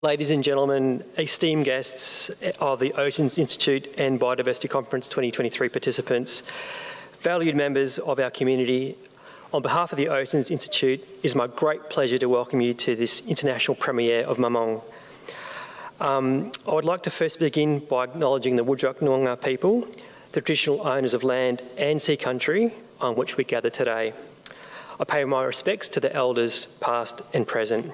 Ladies and gentlemen, esteemed guests of the Oceans Institute and Biodiversity Conference 2023 participants, valued members of our community, on behalf of the Oceans Institute, it is my great pleasure to welcome you to this international premiere of Mammung. I would like to first begin by acknowledging the Noongar people, the traditional owners of land and sea country on which we gather today. I pay my respects to the elders past and present.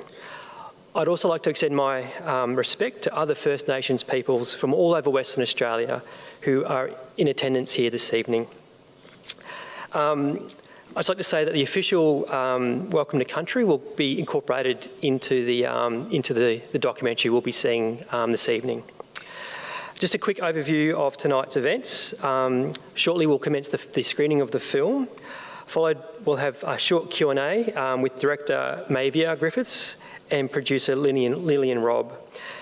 I'd also like to extend my respect to other First Nations peoples from all over Western Australia who are in attendance here this evening. I'd just like to say that the official welcome to country will be incorporated into the documentary we'll be seeing this evening. Just a quick overview of tonight's events. Shortly we'll commence the screening of the film. Followed, we'll have a short Q&A with director Maevia Griffiths and producer Lillian Robb.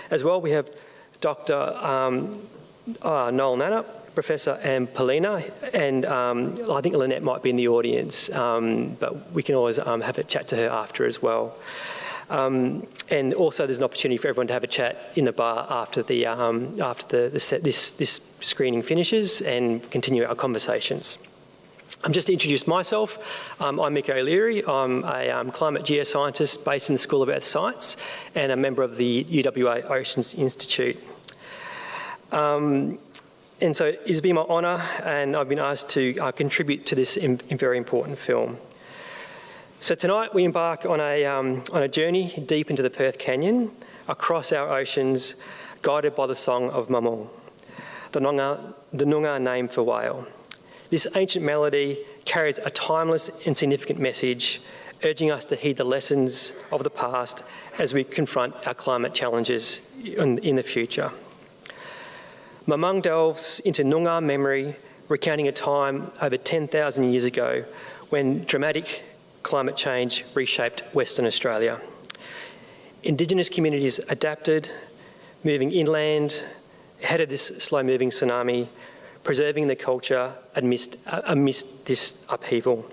As well, we have Dr Noel Nannup, Professor Anne Poelina, and I think Lynette might be in the audience, but we can always have a chat to her after as well. And also there's an opportunity for everyone to have a chat in the bar after this screening finishes and continue our conversations. Just to introduce myself, I'm Mick O'Leary. I'm a climate geoscientist based in the School of Earth Science and a member of the UWA Oceans Institute. And so it's been my honour, and I've been asked to contribute to this very important film. So tonight we embark on a journey deep into the Perth Canyon, across our oceans, guided by the song of Mammung, the Noongar name for whale. This ancient melody carries a timeless and significant message, urging us to heed the lessons of the past as we confront our climate challenges in the future. Mammung delves into Noongar memory, recounting a time over 10,000 years ago when dramatic climate change reshaped Western Australia. Indigenous communities adapted, moving inland ahead of this slow-moving tsunami, preserving the culture amidst this upheaval.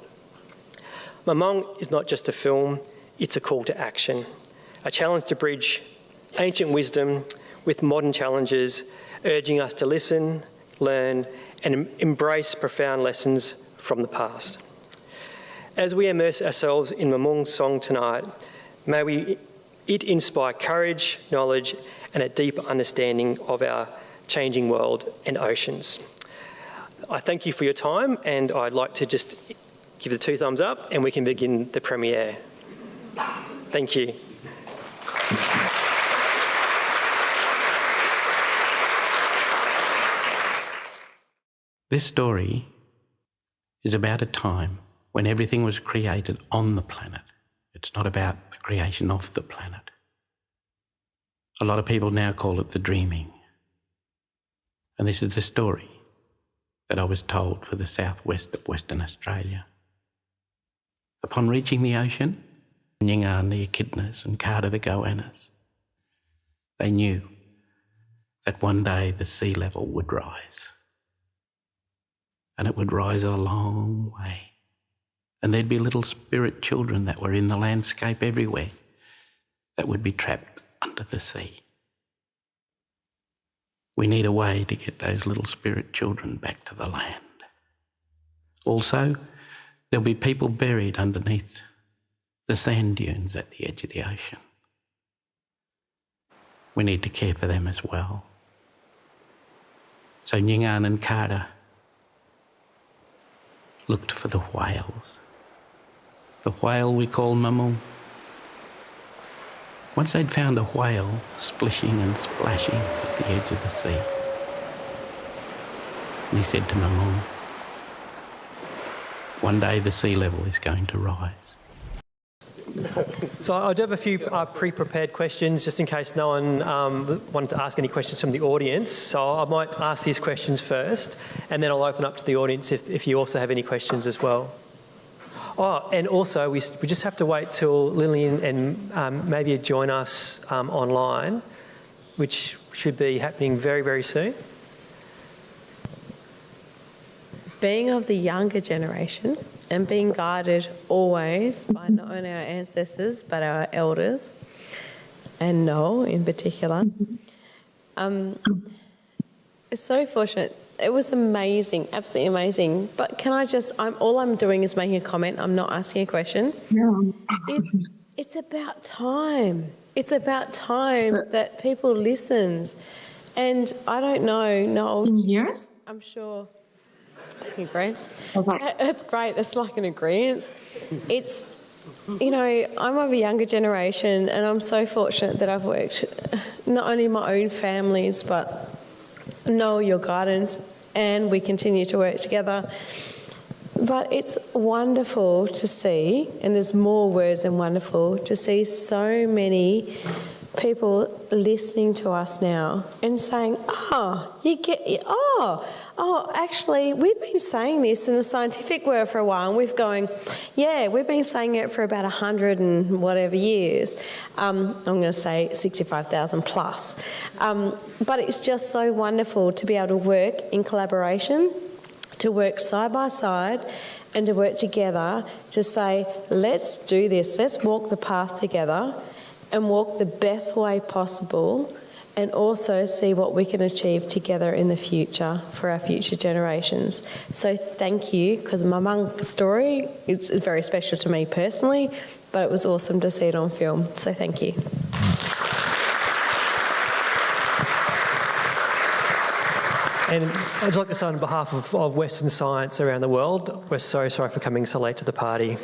Mammung is not just a film, it's a call to action, a challenge to bridge ancient wisdom with modern challenges, urging us to listen, learn, and embrace profound lessons from the past. As we immerse ourselves in Mammung's song tonight, may it inspire courage, knowledge, and a deeper understanding of our changing world and oceans. I thank you for your time, and I'd like to just give the 2 thumbs up and we can begin the premiere. Thank you. This story is about a time when everything was created on the planet. It's not about the creation of the planet. A lot of people now call it the dreaming. And this is the story that I was told for the southwest of Western Australia. Upon reaching the ocean, Noongar the echidnas and Carter the goannas, they knew that one day the sea level would rise. And it would rise a long way. And there'd be little spirit children that were in the landscape everywhere that would be trapped under the sea. We need a way to get those little spirit children back to the land. Also, there'll be people buried underneath the sand dunes at the edge of the ocean. We need to care for them as well. So Noongar and Carter looked for the whales. The whale we call Mammung. Once they'd found a whale splishing and splashing at the edge of the sea, and he said to Mammung, one day the sea level is going to rise. So I do have a few pre-prepared questions just in case no one wanted to ask any questions from the audience. So I might ask these questions first and then I'll open up to the audience if you also have any questions as well. Oh, and also we just have to wait till Lillian and maybe join us online, which should be happening very, very soon. Being of the younger generation and being guided always by not only our ancestors but our elders, and Noel in particular. So fortunate. It was amazing, absolutely amazing. But can I just, all I'm doing is making a comment. I'm not asking a question. No. It's about time. It's about time that people listened. And I don't know, Noel. Can you hear us? I'm sure. You agree? Okay. That's great. That's like an agreement. It's, you know, I'm of a younger generation, and I'm so fortunate that I've worked not only in my own families, but know your guidance, and we continue to work together. But it's wonderful to see, and there's more words than wonderful, to see so many people listening to us now and saying, actually, we've been saying this in the scientific world for a while, and we've been saying it for about 100 and whatever years. I'm going to say 65,000 plus. But it's just so wonderful to be able to work in collaboration, to work side by side, and to work together to say, let's do this, let's walk the path together and walk the best way possible, and also see what we can achieve together in the future for our future generations. So thank you, because Mammung's story is very special to me personally, but it was awesome to see it on film. So thank you. And I'd like to say on behalf of Western science around the world, we're so sorry for coming so late to the party.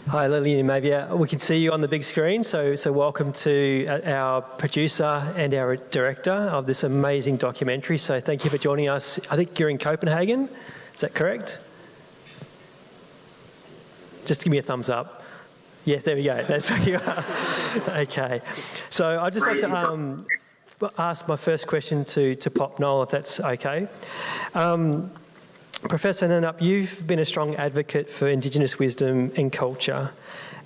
Hi, Lillian and Maevia. We can see you on the big screen, so welcome to our producer and our director of this amazing documentary. So thank you for joining us. I think you're in Copenhagen, is that correct? Just give me a thumbs up. Yeah, there we go. That's where you are. Okay. So I'd just like to ask my first question to Pop Noel, if that's okay. Professor Nannup, you've been a strong advocate for Indigenous wisdom and culture,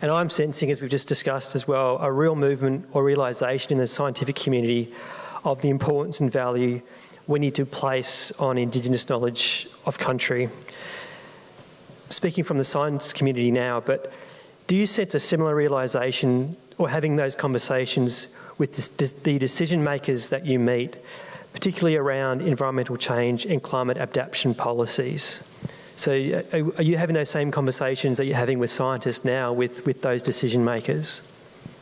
and I'm sensing, as we've just discussed as well, a real movement or realisation in the scientific community of the importance and value we need to place on Indigenous knowledge of country. Speaking from the science community now, but do you sense a similar realisation or having those conversations with the decision makers that you meet, particularly around environmental change and climate adaptation policies? So are you having those same conversations that you're having with scientists now with those decision makers?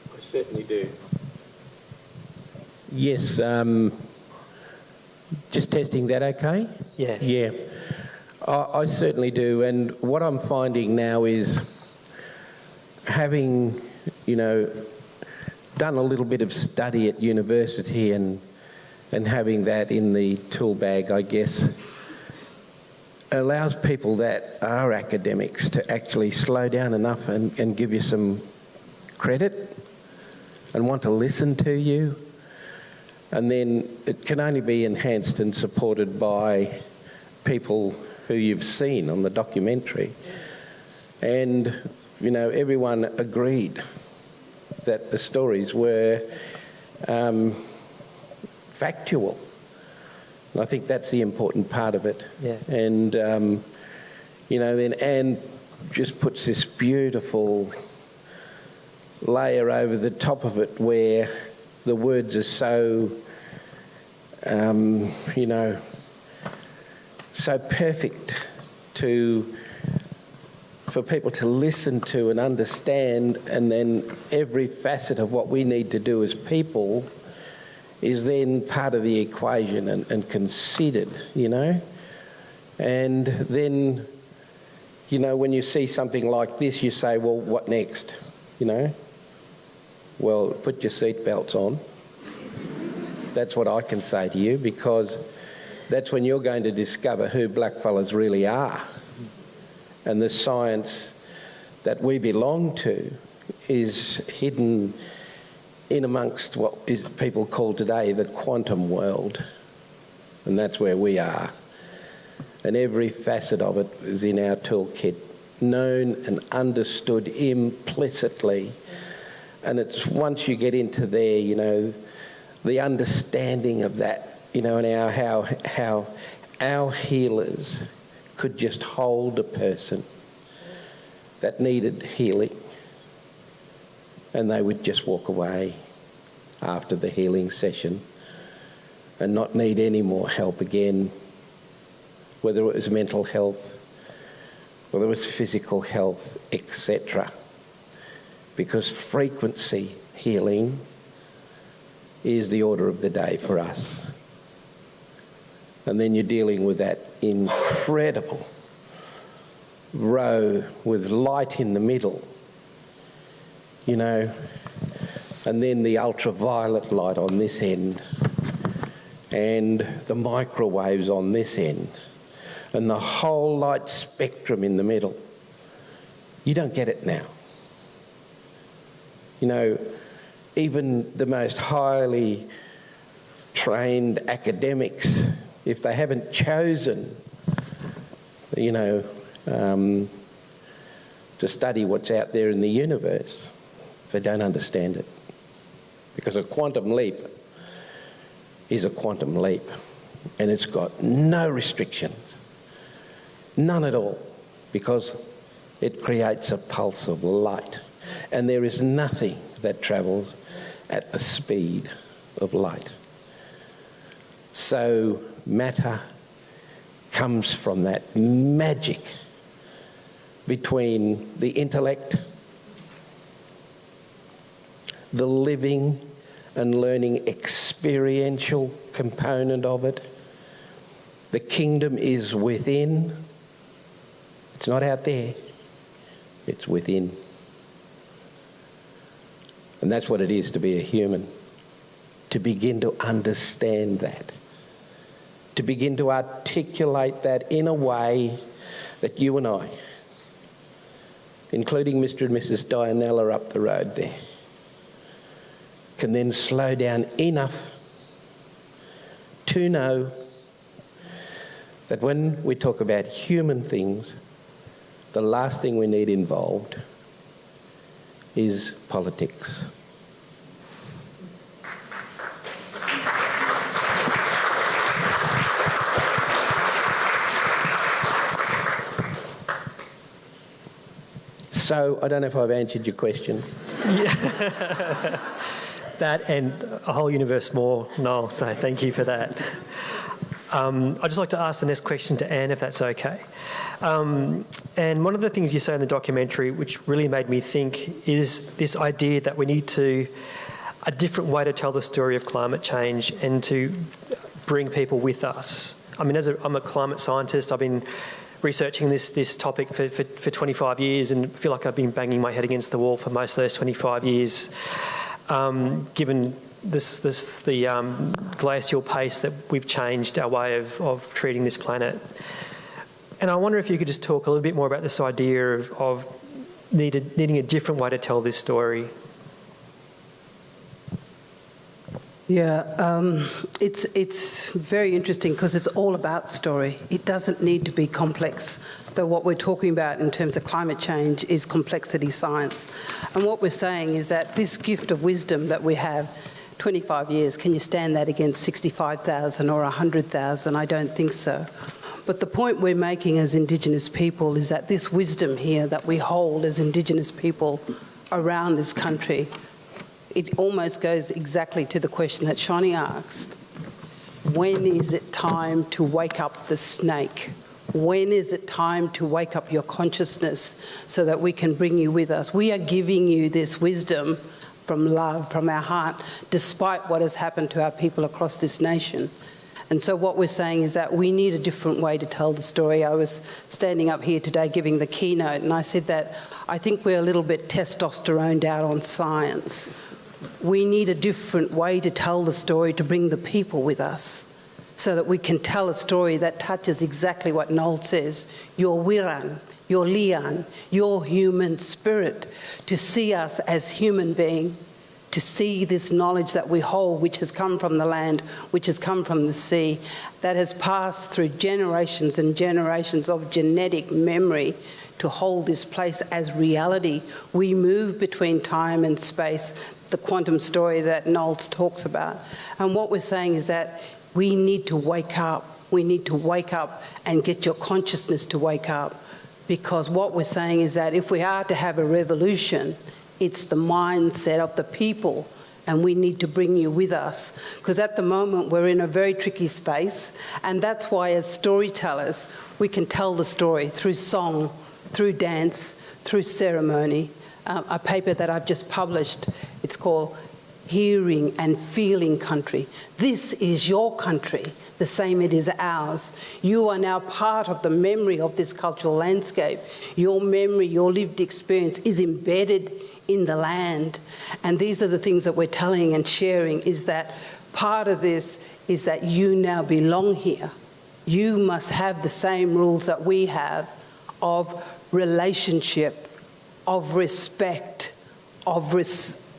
I certainly do. Yes, just testing that okay? Yeah. Yeah, I certainly do. And what I'm finding now is having, done a little bit of study at university and having that in the tool bag, I guess, allows people that are academics to actually slow down enough and give you some credit and want to listen to you. And then it can only be enhanced and supported by people who you've seen on the documentary. And, everyone agreed that the stories were factual. And I think that's the important part of it. Yeah. And, then Anne just puts this beautiful layer over the top of it where the words are so, so perfect for people to listen to and understand, and then every facet of what we need to do as people is then part of the equation and considered, And then, when you see something like this, you say, well, what next, Well, put your seatbelts on. That's what I can say to you, because that's when you're going to discover who blackfellas really are. And the science that we belong to is hidden in amongst what is people call today the quantum world. And that's where we are. And every facet of it is in our toolkit, known and understood implicitly. And it's once you get into there, the understanding of that, and how our healers could just hold a person that needed healing, and they would just walk away after the healing session and not need any more help again, whether it was mental health, whether it was physical health, etc. Because frequency healing is the order of the day for us. And then you're dealing with that incredible row with light in the middle, you know, and then the ultraviolet light on this end, and the microwaves on this end, and the whole light spectrum in the middle. You don't get it now. You know, even the most highly trained academics, if they haven't chosen, you know, to study what's out there in the universe, they don't understand it. Because a quantum leap is a quantum leap, and it's got no restrictions, none at all, because it creates a pulse of light, and there is nothing that travels at the speed of light. So matter comes from that magic between the intellect, the living and learning experiential component of it. The kingdom is within. It's not out there. It's within. And that's what it is to be a human. To begin to understand that. To begin to articulate that in a way that you and I, including Mr. and Mrs. Dianella up the road there, can then slow down enough to know that when we talk about human things, the last thing we need involved is politics. So, I don't know if I've answered your question. Yeah. That and a whole universe more, Noel, so thank you for that. I'd just like to ask the next question to Anne, if that's okay. And one of the things you say in the documentary, which really made me think, is this idea that we need a different way to tell the story of climate change and to bring people with us. I mean, I'm a climate scientist. I've been researching this topic for 25 years and feel like I've been banging my head against the wall for most of those 25 years. Given the glacial pace that we've changed our way of treating this planet. And I wonder if you could just talk a little bit more about this idea of needing a different way to tell this story. Yeah, it's very interesting because it's all about story. It doesn't need to be complex. Though what we're talking about in terms of climate change is complexity science. And what we're saying is that this gift of wisdom that we have, 25 years, can you stand that against 65,000 or 100,000? I don't think so. But the point we're making as Indigenous people is that this wisdom here that we hold as Indigenous people around this country, it almost goes exactly to the question that Shani asked. When is it time to wake up the snake? When is it time to wake up your consciousness so that we can bring you with us? We are giving you this wisdom from love, from our heart, despite what has happened to our people across this nation. And so what we're saying is that we need a different way to tell the story. I was standing up here today giving the keynote, and I said that I think we're a little bit testosteroned out on science. We need a different way to tell the story to bring the people with us so that we can tell a story that touches exactly what Noel says, your Wiran, your Lian, your human spirit, to see us as human beings, to see this knowledge that we hold, which has come from the land, which has come from the sea, that has passed through generations and generations of genetic memory to hold this place as reality. We move between time and space, the quantum story that Noel talks about. And what we're saying is that we need to wake up. We need to wake up and get your consciousness to wake up. because what we're saying is that if we are to have a revolution, it's the mindset of the people, and we need to bring you with us. Because at the moment, we're in a very tricky space, and that's why as storytellers, we can tell the story through song, through dance, through ceremony. A paper that I've just published, it's called Hearing and Feeling Country. This is your country, the same it is ours. You are now part of the memory of this cultural landscape. Your memory, your lived experience is embedded in the land. And these are the things that we're telling and sharing, is that part of this is that you now belong here. You must have the same rules that we have of relationship, of respect, of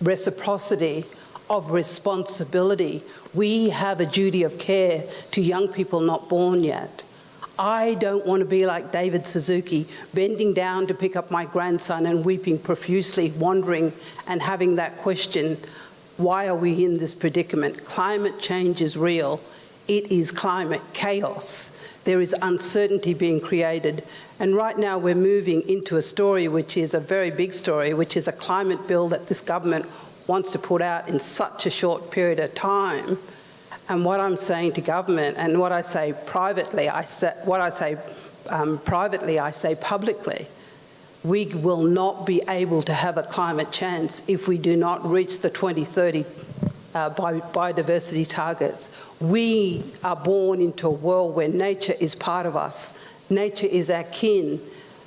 reciprocity, of responsibility. We have a duty of care to young people not born yet. I don't want to be like David Suzuki, bending down to pick up my grandson and weeping profusely, wondering and having that question, why are we in this predicament? Climate change is real. It is climate chaos. There is uncertainty being created. And right now we're moving into a story which is a very big story, which is a climate bill that this government wants to put out in such a short period of time. And what I'm saying to government, and what I say privately, I say publicly, we will not be able to have a climate chance if we do not reach the 2030 biodiversity targets. We are born into a world where nature is part of us. Nature is our kin.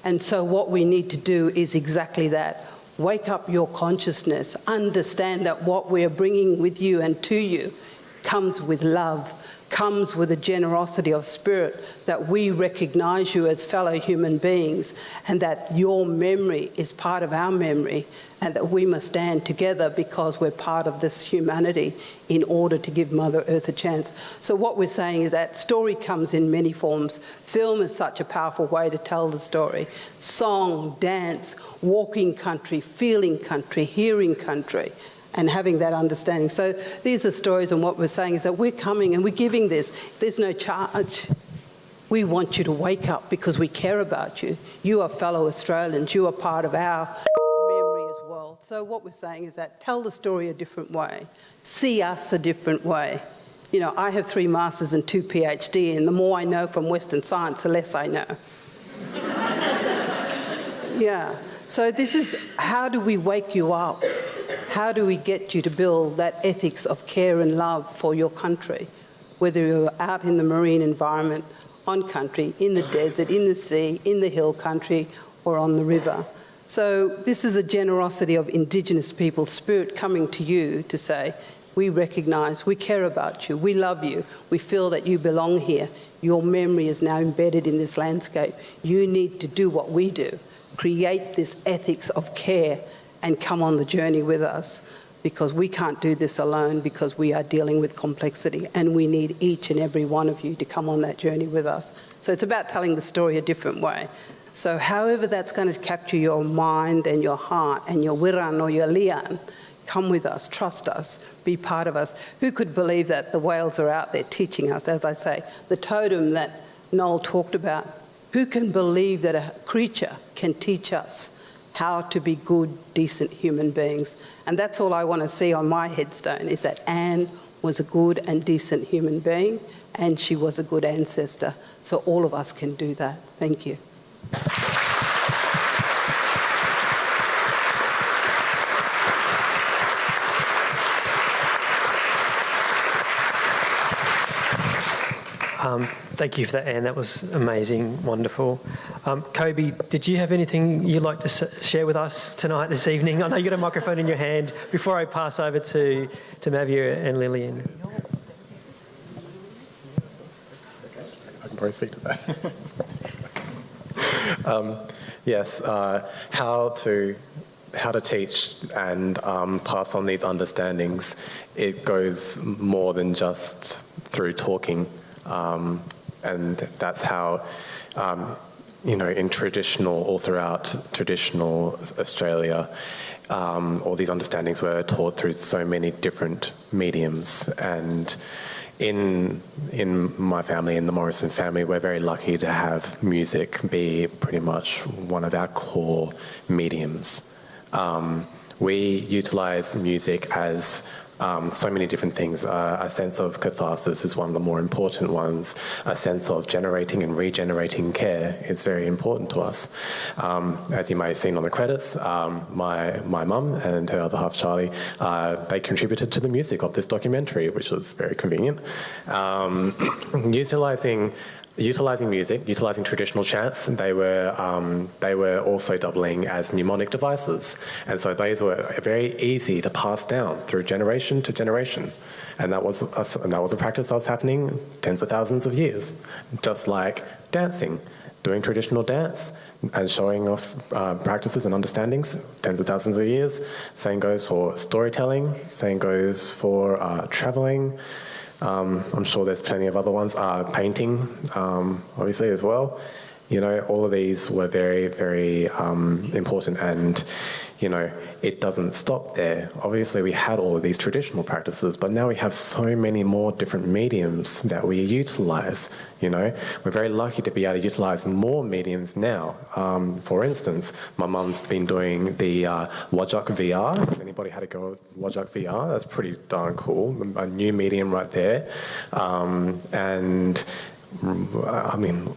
And so what we need to do is exactly that. Wake up your consciousness. Understand that what we're bringing with you and to you comes with love, comes with a generosity of spirit, that we recognise you as fellow human beings, and that your memory is part of our memory, and that we must stand together because we're part of this humanity in order to give Mother Earth a chance. So what we're saying is that story comes in many forms. Film is such a powerful way to tell the story. Song, dance, walking country, feeling country, hearing country, and having that understanding. So these are stories, and what we're saying is that we're coming and we're giving this. There's no charge. We want you to wake up because we care about you. You are fellow Australians. You are part of our memory as well. So what we're saying is that tell the story a different way. See us a different way. You know, I have 3 masters and 2 PhD, and the more I know from Western science, the less I know. Yeah. So this is, how do we wake you up? How do we get you to build that ethics of care and love for your country, whether you're out in the marine environment, on country, in the desert, in the sea, in the hill country, or on the river? So this is a generosity of Indigenous people's spirit coming to you to say, we recognise, we care about you, we love you, we feel that you belong here. Your memory is now embedded in this landscape. You need to do what we do. Create this ethics of care and come on the journey with us, because we can't do this alone, because we are dealing with complexity, and we need each and every one of you to come on that journey with us. So it's about telling the story a different way. So however that's going to capture your mind and your heart and your wiran or your lian, come with us, trust us, be part of us. Who could believe that the whales are out there teaching us, as I say, the totem that Noel talked about? Who can believe that a creature can teach us how to be good, decent human beings? And that's all I want to see on my headstone, is that Anne was a good and decent human being, and she was a good ancestor. So all of us can do that. Thank you. Thank you for that, Anne. That was amazing, wonderful. Kobi, did you have anything you'd like to share with us tonight, this evening? I know you got a microphone in your hand. Before I pass over to Maevia and Lillian. I can probably speak to that. Yes, how to teach and pass on these understandings. It goes more than just through talking. And that's how, in traditional, all throughout traditional Australia, all these understandings were taught through so many different mediums. And in my family, in the Morrison family, we're very lucky to have music be pretty much one of our core mediums. We utilise music as so many different things. A sense of catharsis is one of the more important ones. A sense of generating and regenerating care is very important to us. As you may have seen on the credits, my mum and her other half, Charlie, they contributed to the music of this documentary, which was very convenient. Utilising music, utilising traditional chants, they were also doubling as mnemonic devices, and so those were very easy to pass down through generation to generation, and that was a practice that was happening tens of thousands of years, just like dancing. Doing traditional dance and showing off practices and understandings tens of thousands of years. Same goes for storytelling, same goes for travelling. I'm sure there's plenty of other ones. Painting, obviously, as well. You know, all of these were very, very important, and, you know, it doesn't stop there. Obviously, we had all of these traditional practices, but now we have so many more different mediums that we utilise, you know. We're very lucky to be able to utilise more mediums now. For instance, my mum's been doing the Wajak VR. If anybody had to go with Wajak VR, that's pretty darn cool. A new medium right there. And, I mean,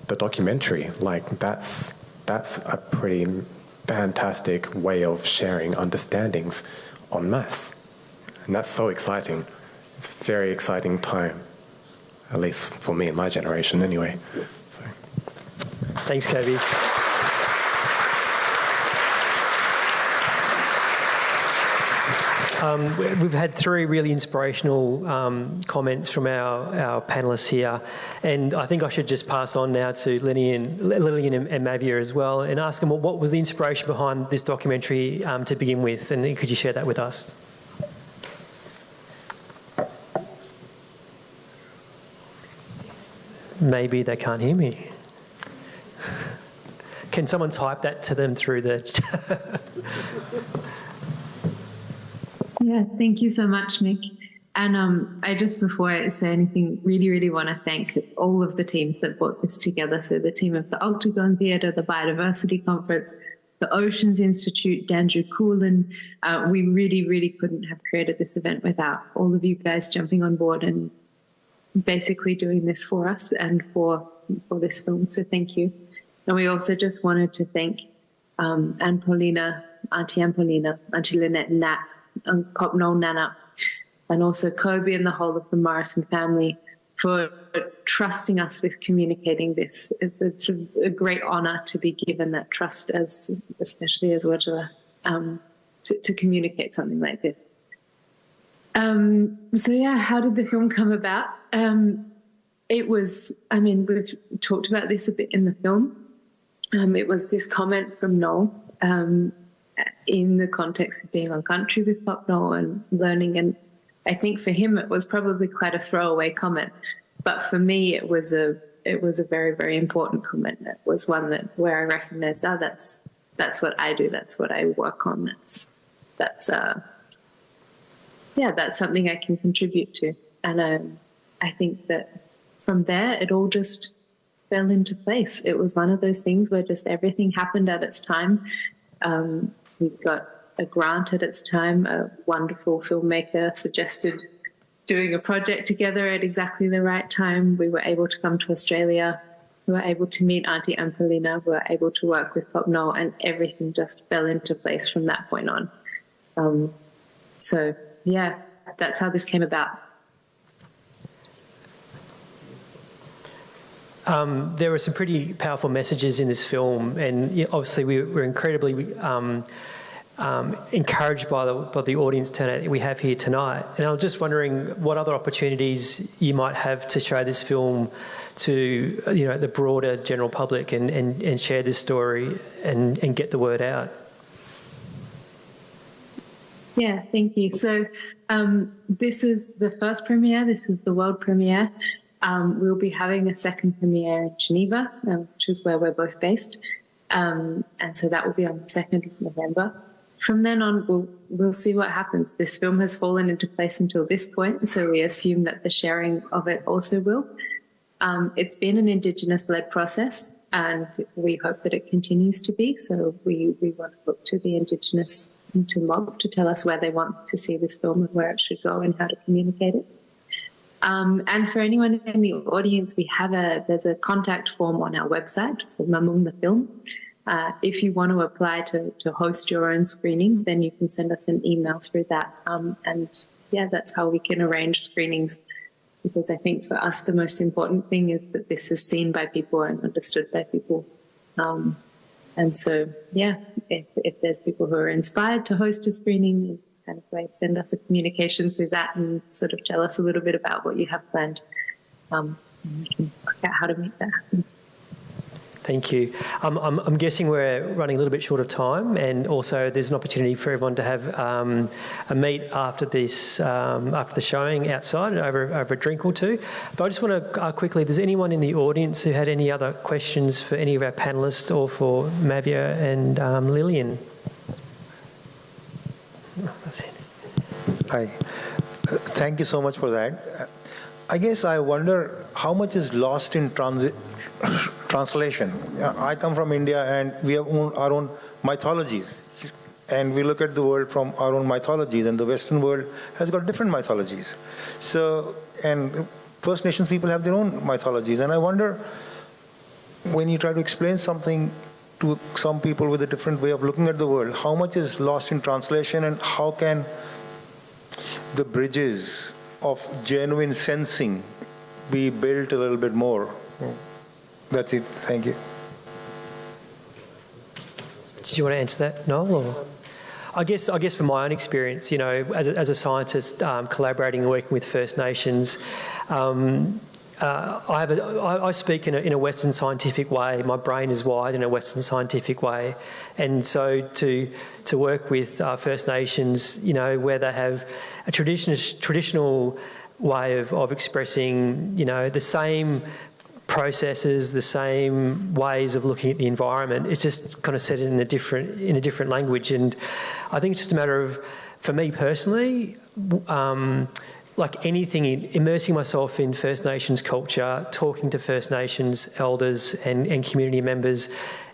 the documentary, like, that's a pretty fantastic way of sharing understandings en masse. And that's so exciting. It's a very exciting time, at least for me and my generation anyway. So. Thanks, Kobi. We've had three really inspirational comments from our panellists here, and I think I should just pass on now to Lillian and Maevia as well, and ask them what was the inspiration behind this documentary to begin with, and could you share that with us? Maybe they can't hear me. Can someone type that to them through the... Yeah, thank you so much, Mick. And I just, before I say anything, really, really want to thank all of the teams that brought this together. So the team of the Octagon Theatre, the Biodiversity Conference, the Oceans Institute, Dandrew Coolin. We really, really couldn't have created this event without all of you guys jumping on board and basically doing this for us and for this film. So thank you. And we also just wanted to thank Anne Poelina, Auntie Anne Poelina, Auntie Lynette Nat, Dr Noel Nannup, and also Kobi and the whole of the Morrison family for trusting us with communicating this. It's a great honour to be given that trust, especially as Wajala, to communicate something like this. So yeah, how did the film come about? It was, I mean, we've talked about this a bit in the film. It was this comment from Noel, in the context of being on country with Pop Noel and learning, and I think for him it was probably quite a throwaway comment, but for me it was a very, very important comment. It was one where I recognised, that's what I do, that's what I work on, that's something I can contribute to, and I think that from there it all just fell into place. It was one of those things where just everything happened at its time. We got a grant at its time. A wonderful filmmaker suggested doing a project together at exactly the right time. We were able to come to Australia. We were able to meet Auntie Anne Poelina. We were able to work with Pop Noel, and everything just fell into place from that point on. So, yeah, that's how this came about. There were some pretty powerful messages in this film, and obviously we were incredibly encouraged by the audience turnout we have here tonight. And I was just wondering what other opportunities you might have to show this film to the broader general public and share this story and get the word out. Yeah, thank you. So this is the first premiere. This is the world premiere. We'll be having a second premiere in Geneva, which is where we're both based. And so that will be on the 2nd of November. from then on, we'll see what happens. This film has fallen into place until this point, so we assume that the sharing of it also will. It's been an Indigenous-led process, and we hope that it continues to be. So we want to look to the Indigenous and to Mob to tell us where they want to see this film and where it should go and how to communicate it. And for anyone in the audience, there's a contact form on our website, so Mammung the film. If you want to apply to host your own screening, then you can send us an email through that. And yeah, that's how we can arrange screenings, because I think for us the most important thing is that this is seen by people and understood by people. And so, yeah, if there's people who are inspired to host a screening, kind of way, send us a communication through that and sort of tell us a little bit about what you have planned. And we can work out how to make that happen. Thank you. I'm guessing we're running a little bit short of time, and also there's an opportunity for everyone to have a meet after this, after the showing outside over a drink or two. But I just want to quickly, if there's anyone in the audience who had any other questions for any of our panellists or for Maevia and Lillian? Hi. Thank you so much for that. I guess I wonder how much is lost in translation. I come from India, and we have our own mythologies, and we look at the world from our own mythologies, and the Western world has got different mythologies. So, and First Nations people have their own mythologies, and I wonder, when you try to explain something to some people with a different way of looking at the world, how much is lost in translation, and how can the bridges of genuine sensing be built a little bit more? That's it. Thank you. Did you want to answer that, Noel? Or? I guess from my own experience, you know, as a scientist collaborating and working with First Nations, I speak in a Western scientific way. My brain is wired in a Western scientific way, and so to work with First Nations, you know, where they have a traditional way of expressing, you know, the same processes, the same ways of looking at the environment. It's just kind of said in a different language, and I think it's just a matter of, for me personally, like anything, immersing myself in First Nations culture, talking to First Nations elders and community members,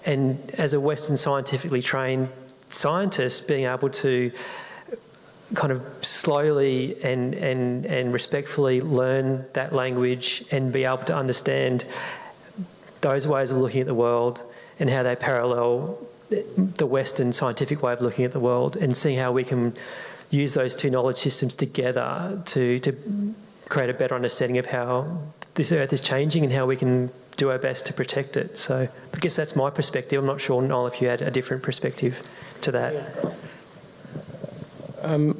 and as a Western scientifically trained scientist, being able to kind of slowly and respectfully learn that language and be able to understand those ways of looking at the world and how they parallel the Western scientific way of looking at the world, and seeing how we can use those two knowledge systems together to create a better understanding of how this Earth is changing and how we can do our best to protect it. So I guess that's my perspective. I'm not sure, Noel, if you had a different perspective to that.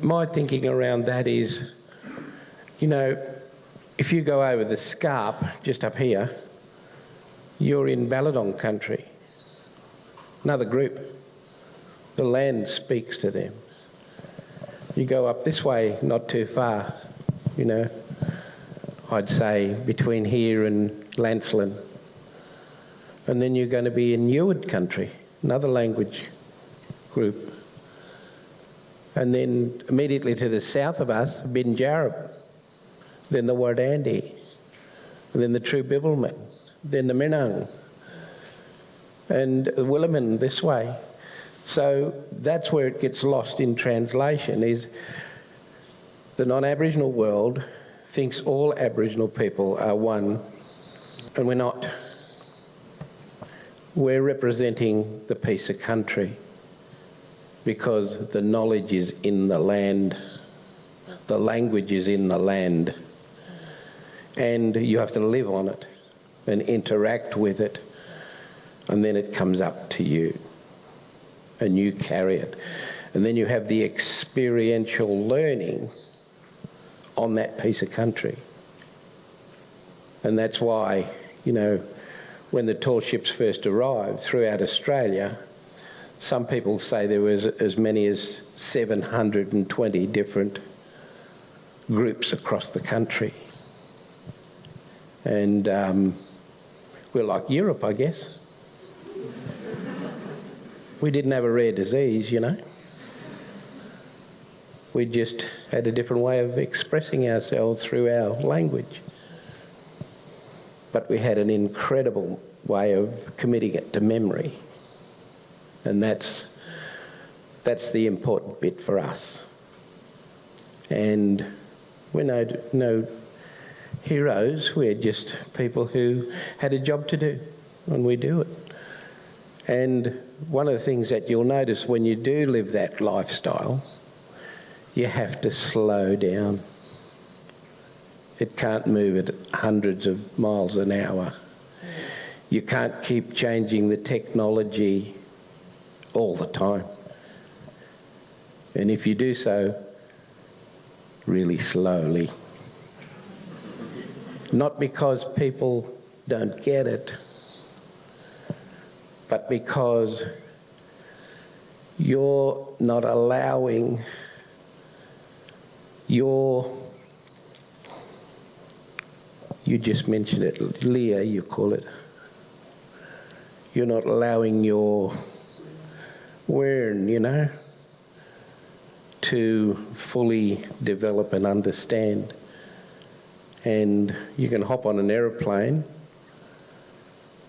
My thinking around that is, you know, if you go over the Scarp, just up here, you're in Balladong country, another group. The land speaks to them. You go up this way, not too far, you know, I'd say between here and Lancelin. And then you're going to be in Newid country, another language group. And then immediately to the south of us, Binjarab, then the Wardandi, then the True Bibbleman, then the Minang, and the Willaman this way. So that's where it gets lost in translation, is the non-Aboriginal world thinks all Aboriginal people are one, and we're not. We're representing the piece of country, because the knowledge is in the land, the language is in the land, and you have to live on it and interact with it, and then it comes up to you and you carry it. And then you have the experiential learning on that piece of country. And that's why, you know, when the tall ships first arrived throughout Australia, some people say there was as many as 720 different groups across the country. And we're like Europe, I guess. We didn't have a rare disease, you know. We just had a different way of expressing ourselves through our language. But we had an incredible way of committing it to memory. And that's the important bit for us. And we're no heroes, we're just people who had a job to do, and we do it. And one of the things that you'll notice when you do live that lifestyle, you have to slow down. It can't move at hundreds of miles an hour. You can't keep changing the technology all the time. And if you do so, really slowly. Not because people don't get it, but because you're not allowing you just mentioned it, Leah, you call it. You're not allowing your wern, to fully develop and understand. And you can hop on an aeroplane,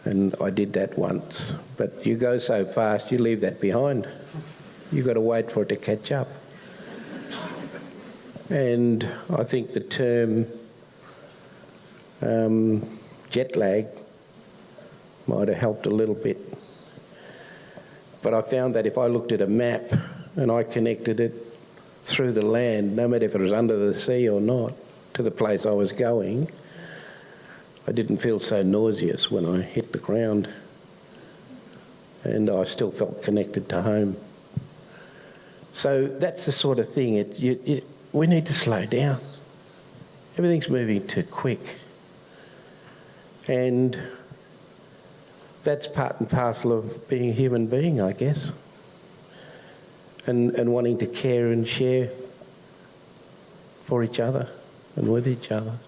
and I did that once, but you go so fast, you leave that behind. You've got to wait for it to catch up. And I think the term jet lag might have helped a little bit. But I found that if I looked at a map and I connected it through the land, no matter if it was under the sea or not, to the place I was going, I didn't feel so nauseous when I hit the ground. And I still felt connected to home. So that's the sort of thing, we need to slow down. Everything's moving too quick. And that's part and parcel of being a human being, I guess. And wanting to care and share for each other and with each other.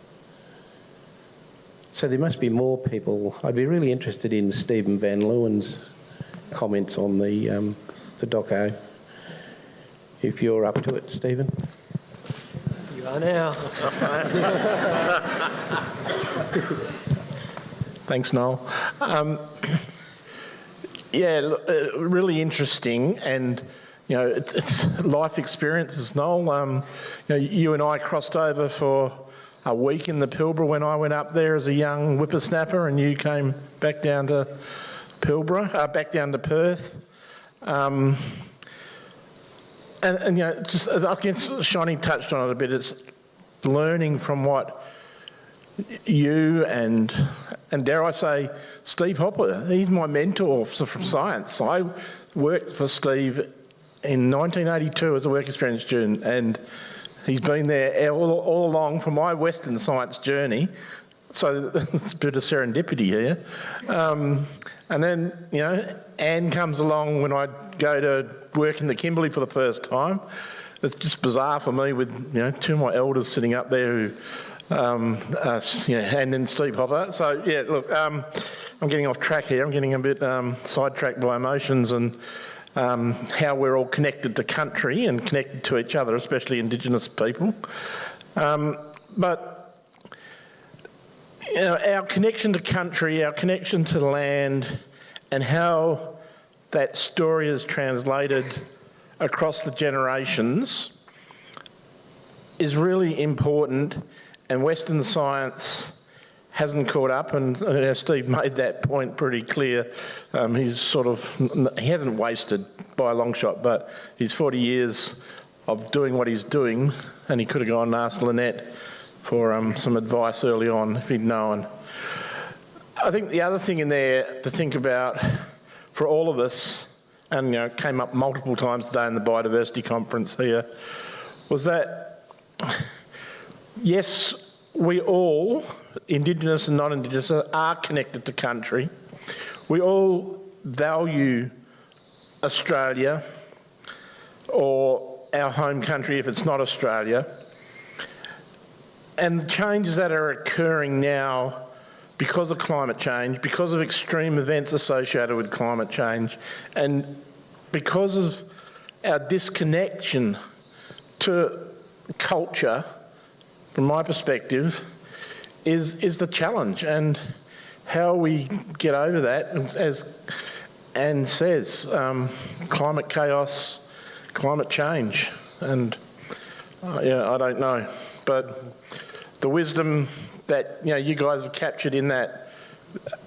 So there must be more people. I'd be really interested in Stephen Van Leeuwen's comments on the doco, if you're up to it, Stephen. You are now. Thanks, Noel. Really interesting, and it's life experiences, Noel. You and I crossed over for a week in the Pilbara when I went up there as a young whippersnapper, and you came back down to back down to Perth. Just I guess Shani touched on it a bit. It's learning from what you and dare I say, Steve Hopper. He's my mentor from science. I worked for Steve in 1982 as a work experience student, and he's been there all along for my Western science journey. So it's a bit of serendipity here. And then, Anne comes along when I go to work in the Kimberley for the first time. It's just bizarre for me with, two of my elders sitting up there who, and then Steve Hopper. So, look, I'm getting off track here. I'm getting a bit sidetracked by emotions and how we're all connected to country and connected to each other, especially Indigenous people. But our connection to country, our connection to land, and how that story is translated across the generations is really important, and Western science hasn't caught up, and Steve made that point pretty clear. He hasn't wasted by a long shot, but his 40 years of doing what he's doing, and he could have gone and asked Lynette for some advice early on if he'd known. I think the other thing in there to think about for all of us, and came up multiple times today in the biodiversity conference here, was that yes, we all, Indigenous and non-Indigenous, are connected to country. We all value Australia, or our home country if it's not Australia. And the changes that are occurring now because of climate change, because of extreme events associated with climate change, and because of our disconnection to culture, from my perspective, is the challenge, and how we get over that, as Anne says, climate chaos, climate change, and I don't know, but the wisdom that you guys have captured in that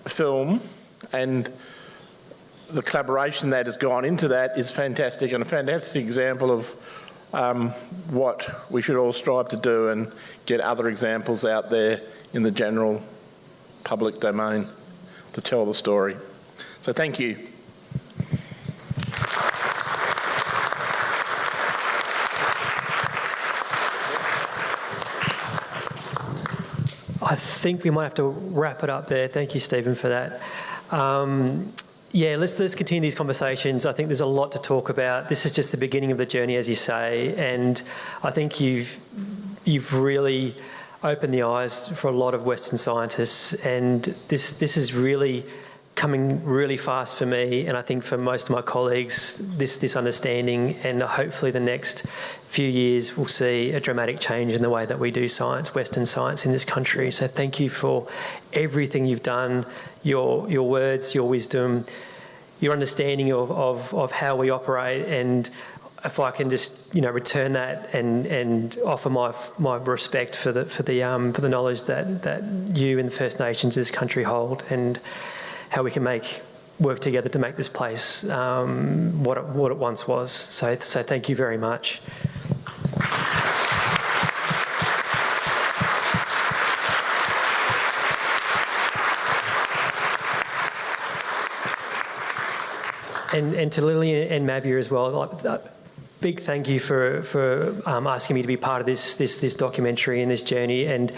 film and the collaboration that has gone into that is fantastic, and a fantastic example of what we should all strive to do and get other examples out there in the general public domain to tell the story. So thank you. I think we might have to wrap it up there. Thank you, Stephen, for that. Let's continue these conversations. I think there's a lot to talk about. This is just the beginning of the journey, as you say, and I think you've really opened the eyes for a lot of Western scientists, and this is really coming really fast for me, and I think for most of my colleagues, this understanding, and hopefully the next few years we'll see a dramatic change in the way that we do science, Western science in this country. So thank you for everything you've done, your words, your wisdom, your understanding of how we operate, and if I can just return that and offer my respect for the knowledge that you and the First Nations of this country hold, and how we can work together to make this place what it once was. So thank you very much. And to Lillian and Maevia as well. Big thank you for asking me to be part of this documentary and this journey, and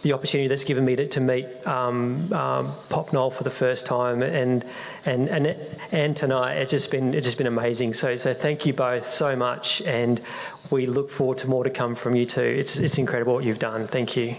the opportunity that's given me to meet Pop Noel for the first time, and tonight. It's just been amazing. So thank you both so much, and we look forward to more to come from you too. It's incredible what you've done. Thank you.